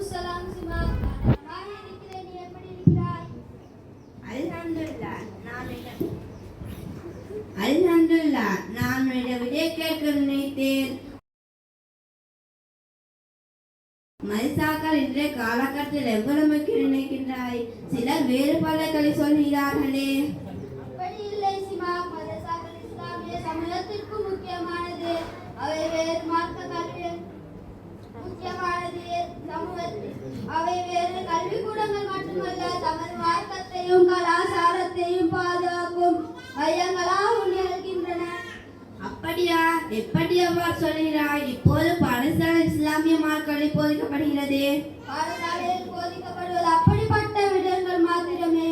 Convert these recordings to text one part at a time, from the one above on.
சலாம் சிமா. நான் இருக்கிறேன். நீ எப்படி இருக்கிறாய்? அல்ஹம்துலில்லாஹ். அல்ஹம்துலில்லாஹ். நான் விடை கேட்க நினைத்தேன். மரிசாக்கள் இன்றைய காலகட்டத்தில் எவ்வளவு முக்கியம் நினைக்கின்றாய்? சிலர் வேறு பலர்களை சொல்கிறார்களே. அப்படி இல்லை சிமா. மதரசாக்கள் இஸ்லாமிய சமூகத்திற்கு முக்கியமானது. அவை வேறு மார்க்க கல்வி முக்கியமானது. அவை வேறு கல்விக்கூடங்கள் மட்டுமல்ல, தமது மார்க்கத்தையும் கலாச்சாரத்தையும் பாதுகாக்கும் மையங்களாக நிகழ்கின்றன. அப்படியா? எப்படி அவ்வாறு சொல்கிறாய்? இப்போது பாடசாலை இஸ்லாமிய மார்க்கங்களில் போதிக்கப்படுகிறது. பாடசாலையில் போதிக்கப்படுவது அப்படிப்பட்ட விடயங்கள் மாத்திரமே.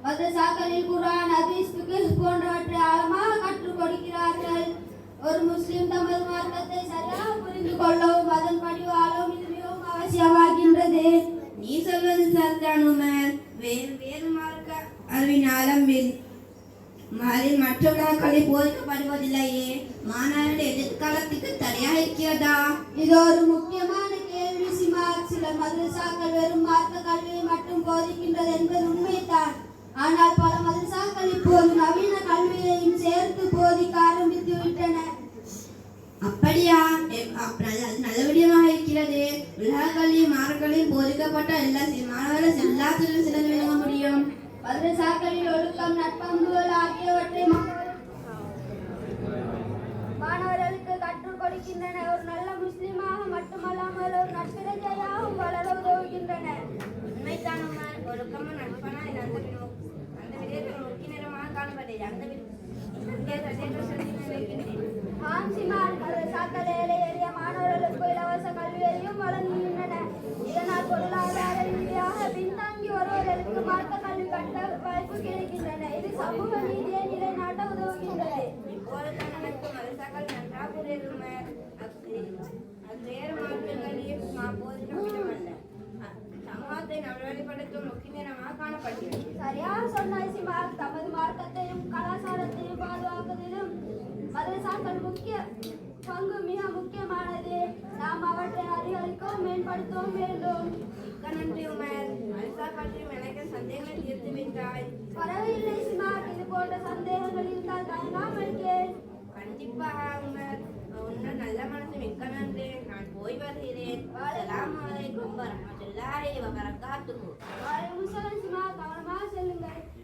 மதரசாக்களில் குர்ஆன், ஹதீஸ், ஃபிக்ஹ் போன்றவற்றை ஆழமாக கற்றுக் கொடுக்கிறார்கள். ஒரு முஸ்லிம் தமது மார்க்கத்தை சரியாக புரிந்து கொள்ளவும் அதன்படி வாழவும் இது மிகவும் அவசியமாகின்றது. நீ சொல்வது சரிதான் உமர். வேறு மார்க்க அறிவின் ஆரம்பில் மற்ற விழாக்களில் போதிக்கப்படுவதில்லையே. மாணவர்கள் எதிர்காலத்துக்கு தடையாக இருக்கிறதா? இது ஒரு முக்கியமான கேள்வி சிமா. சில மதரசாக்கள் வெறும் மார்க்க கல்வியை மட்டும் போதிக்கின்றது என்பது உண்மைதான். ஆனால் பல மதரசாக்கள் இப்போது நவீன கல்வியையும் சேர்த்து போதிக்க ஆரம்பித்து விட்டன. அப்படியா? நல்ல விடயமாக இருக்கிறது. உலக கல்வி மார்க்கங்களில் போதிக்கப்பட்ட எல்லா மாணவர்கள் எல்லா சிறந்து விளங்க முடியும். மதரசாக்களில் ஒழுக்கம், நட்பண்புகள் ஆகியவற்றை மாணவர்களுக்கு கற்றுக் கொடுக்கின்றன. ஒரு நல்ல முஸ்லிமாக மட்டுமல்லாமல் ஒரு நட்பிரஜையாகவும் வளர உதவுகின்றன. உண்மைதான் உமர். ஒழுக்கமும் நட்பான அந்த விடயத்தில் முக்கிய நிறமாக காணப்பட்டது. அந்த மதரசாக்கள் ஏழை எளிய மாணவர்களுக்கு இலவச கல்வியையும் வழங்குகின்றன. இதனால் பொருளாதார ரீதியாக பின்தங்கி வருவதற்கு மார்க்க கல்வி கட்ட வாய்ப்பு கிடைக்கின்றன. இது சமூக நீதியை நிலைநாட்ட உதவுகின்றது. மதரசாக்கள் நன்றாக புரியுது. வேறு மார்க்கங்களையும் போதிக்கப்படவில்லை. சமூகத்தை நல்வழிப்படுத்தும் முக்கிய நிறமாக காணப்படுகிறது. சரியாக சொன்னாய் சிமா. தமது மார்க்கத்தையும் கலாச்சாரத்தையும் பாதுகாப்பதிலும் மதரசாக்கள் முக்கிய பங்கு மிக முக்கியமானது. நாம் அவற்றை அதிகரிக்கவும் மேம்படுத்தவும் வேண்டும். நன்றி உமர். மதரசா பற்றியும் எனக்கு சந்தேகங்களை தீர்த்து வைத்தாய். பரவாயில்லை சிமா. இது போன்ற சந்தேகங்கள் இருந்தால் தயங்காமல் கேள். கண்டிப்பாக உமர். உன்ன நல்ல மனசு மிக்க நன்றி. நான் போய் வருகிறேன். அஸ்ஸலாமு அலைக்கும் வரஹ்மத்துல்லாஹி வபரகாத்துஹு.